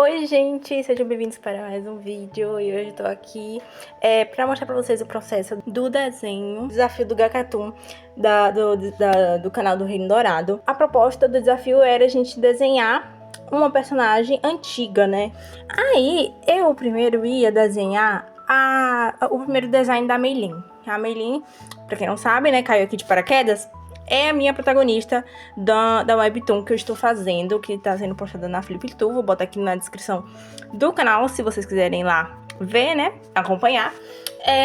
Oi gente, sejam bem-vindos para mais um vídeo e hoje eu tô aqui para mostrar para vocês o processo do desenho, desafio do Gakatum do canal do Reino Dourado. A proposta do desafio era a gente desenhar uma personagem antiga, né? Aí eu primeiro ia desenhar o primeiro design da Meilin. A Meilin, pra quem não sabe, né, caiu aqui de paraquedas. É a minha protagonista da webtoon que eu estou fazendo, que está sendo postada na FlipToon. Vou botar aqui na descrição do canal, se vocês quiserem lá ver, né, acompanhar.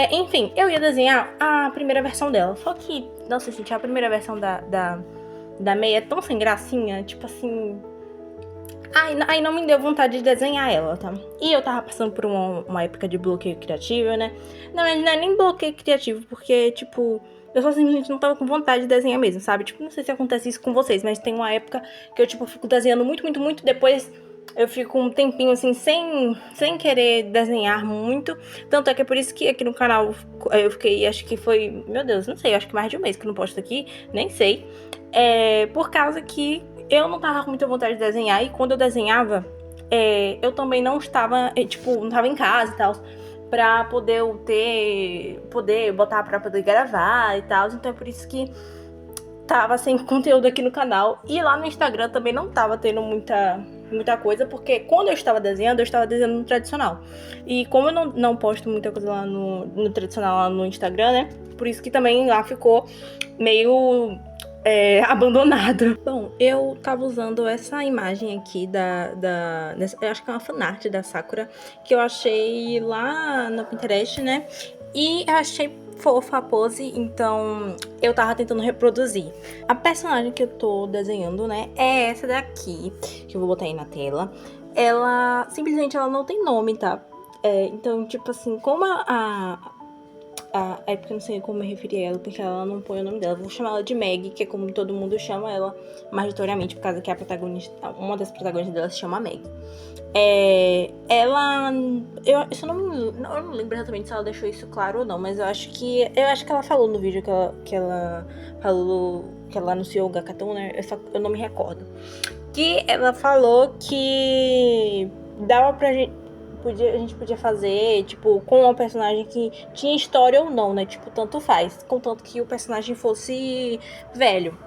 Enfim, eu ia desenhar a primeira versão dela, só que, nossa, gente, a primeira versão da Mei é tão sem gracinha, tipo assim... Aí não me deu vontade de desenhar ela, tá? E eu tava passando por uma época de bloqueio criativo, né? Na verdade, não é nem bloqueio criativo, porque, tipo... Eu só simplesmente não tava com vontade de desenhar mesmo, sabe? Tipo, não sei se acontece isso com vocês, mas tem uma época que eu, tipo, fico desenhando muito, depois eu fico um tempinho, assim, sem querer desenhar muito. Tanto é que é por isso que aqui no canal eu fiquei, acho que foi, meu Deus, não sei, acho que mais de um mês que eu não posto aqui, nem sei. Por causa que eu não tava com muita vontade de desenhar, e quando eu desenhava, eu também não estava, tipo, não tava em casa e tal, pra poder botar pra poder gravar e tal. Então é por isso que tava sem conteúdo aqui no canal. E lá no Instagram também não tava tendo muita coisa, porque quando eu estava desenhando no tradicional. E como eu não posto muita coisa lá no tradicional, lá no Instagram, né? Por isso que também lá ficou meio... abandonado. Bom, eu tava usando essa imagem aqui eu acho que é uma fanart da Sakura, que eu achei lá no Pinterest, né? E eu achei fofa a pose, então eu tava tentando reproduzir. A personagem que eu tô desenhando, né, é essa daqui, que eu vou botar aí na tela. Ela, simplesmente, ela não tem nome, tá? Então, tipo assim, como é porque eu não sei como me referir a ela, porque ela não põe o nome dela. Vou chamar ela de Meg, que é como todo mundo chama ela majoritariamente, por causa que a protagonista, uma das protagonistas dela se chama Meg. Ela... Eu não lembro exatamente se ela deixou isso claro ou não, mas eu acho que ela falou no vídeo que ela falou, que ela anunciou o Gakaton, né? Eu não me recordo. Que ela falou que dava pra gente... A gente podia fazer, tipo, com uma personagem que tinha história ou não, né? Tipo, tanto faz. Contanto que o personagem fosse velho.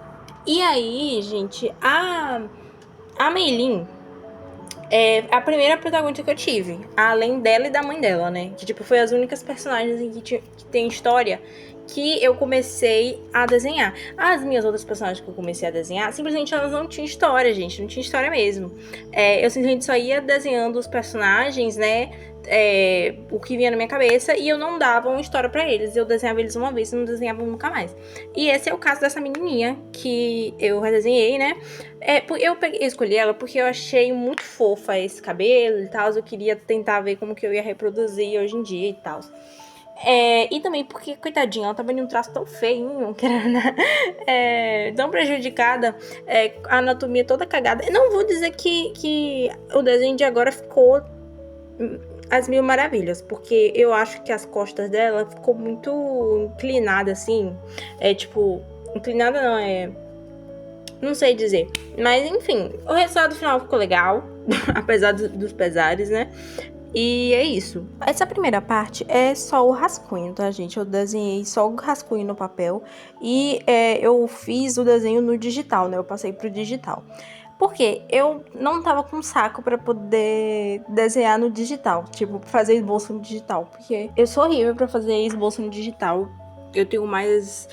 E aí, gente, a Meilin é a primeira protagonista que eu tive. Além dela e da mãe dela, né? Que, tipo, foi as únicas personagens que tem história que eu comecei a desenhar. As minhas outras personagens que eu comecei a desenhar, simplesmente elas não tinham história, gente. Não tinha história mesmo. Eu simplesmente só ia desenhando os personagens, né? O que vinha na minha cabeça, e eu não dava uma história pra eles. Eu desenhava eles uma vez e não desenhava nunca mais. E esse é o caso dessa menininha que eu redesenhei, né? Eu escolhi ela porque eu achei muito fofa esse cabelo e tal. Eu queria tentar ver como que eu ia reproduzir hoje em dia e tal. E também porque, coitadinha, ela tava em um traço tão feinho, que era tão prejudicada, a anatomia toda cagada. Eu não vou dizer que o desenho de agora ficou as mil maravilhas, porque eu acho que as costas dela ficou muito inclinada, assim. Tipo, inclinada não, não sei dizer. Mas, enfim, o resultado final ficou legal, apesar dos pesares, né? E é isso. Essa primeira parte é só o rascunho, tá, gente? Eu desenhei só o rascunho no papel e eu fiz o desenho no digital, né? Eu passei pro digital. Porque eu não tava com saco pra poder desenhar no digital, tipo, fazer esboço no digital. Porque eu sou horrível pra fazer esboço no digital. Eu tenho mais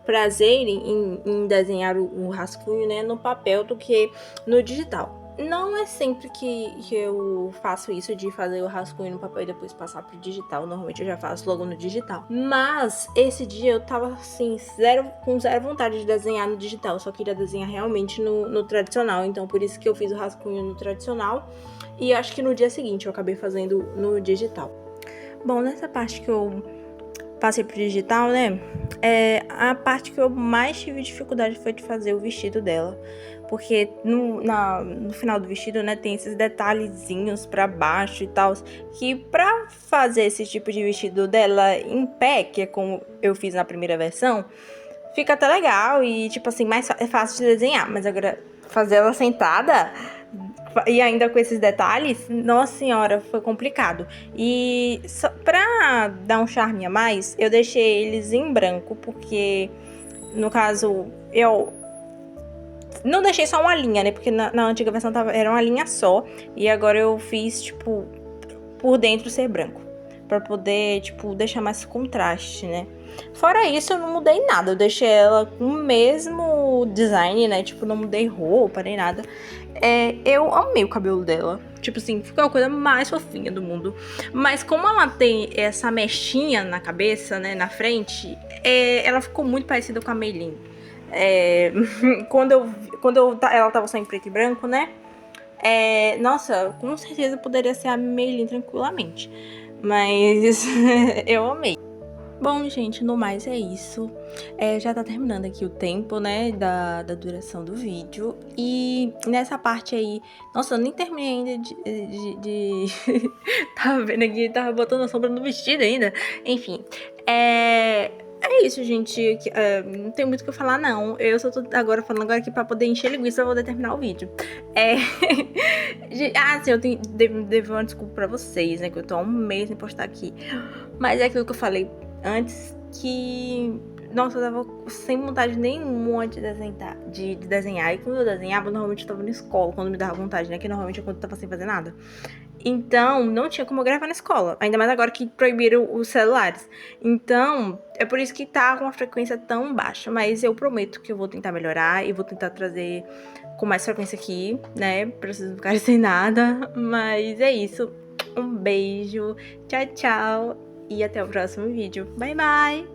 prazer em desenhar o rascunho, né, no papel do que no digital. Não é sempre que eu faço isso de fazer o rascunho no papel e depois passar pro digital. Normalmente eu já faço logo no digital. Mas esse dia eu tava assim, com zero vontade de desenhar no digital. Eu só queria desenhar realmente no tradicional. Então por isso que eu fiz o rascunho no tradicional. E acho que no dia seguinte eu acabei fazendo no digital. Bom, nessa parte que eu passei pro digital, né? A parte que eu mais tive dificuldade foi de fazer o vestido dela. Porque no final do vestido, né, tem esses detalhezinhos pra baixo e tal, que pra fazer esse tipo de vestido dela em pé, que é como eu fiz na primeira versão, fica até legal e, tipo assim, é fácil de desenhar. Mas agora, fazer ela sentada E ainda com esses detalhes, nossa senhora, foi complicado. E só pra dar um charme a mais, eu deixei eles em branco, porque, no caso, eu não deixei só uma linha, né? Porque na antiga versão era uma linha só. E agora eu fiz, tipo, por dentro ser branco. Pra poder, tipo, deixar mais contraste, né? Fora isso, eu não mudei nada. Eu deixei ela com o mesmo design, né? Tipo, não mudei roupa nem nada. Eu amei o cabelo dela. Tipo assim, ficou a coisa mais fofinha do mundo. Mas como ela tem essa mechinha na cabeça, né? Na frente, ela ficou muito parecida com a Meilin. Quando ela tava só em preto e branco, né? Nossa, com certeza poderia ser a Meilin tranquilamente. Mas eu amei. Bom, gente, no mais é isso. Já tá terminando aqui o tempo, né, da duração do vídeo. E nessa parte aí... Nossa, eu nem terminei ainda de tava vendo aqui, tava botando a sombra no vestido ainda. Enfim, é isso, gente. Não tem muito o que eu falar, não. Eu só tô falando agora aqui pra poder encher linguiça pra poder terminar o vídeo. Sim, eu devo uma desculpa pra vocês, né, que eu tô há um mês sem postar aqui. Mas é aquilo que eu falei antes, que... Nossa, eu tava sem vontade nenhuma de desenhar. E quando eu desenhava, normalmente eu tava na escola, quando me dava vontade, né? Que normalmente é quando eu tava sem fazer nada. Então, não tinha como eu gravar na escola. Ainda mais agora que proibiram os celulares. Então, é por isso que tá com uma frequência tão baixa. Mas eu prometo que eu vou tentar melhorar e vou tentar trazer com mais frequência aqui, né? Pra vocês não ficarem sem nada. Mas é isso. Um beijo. Tchau, tchau. E até o próximo vídeo. Bye, bye!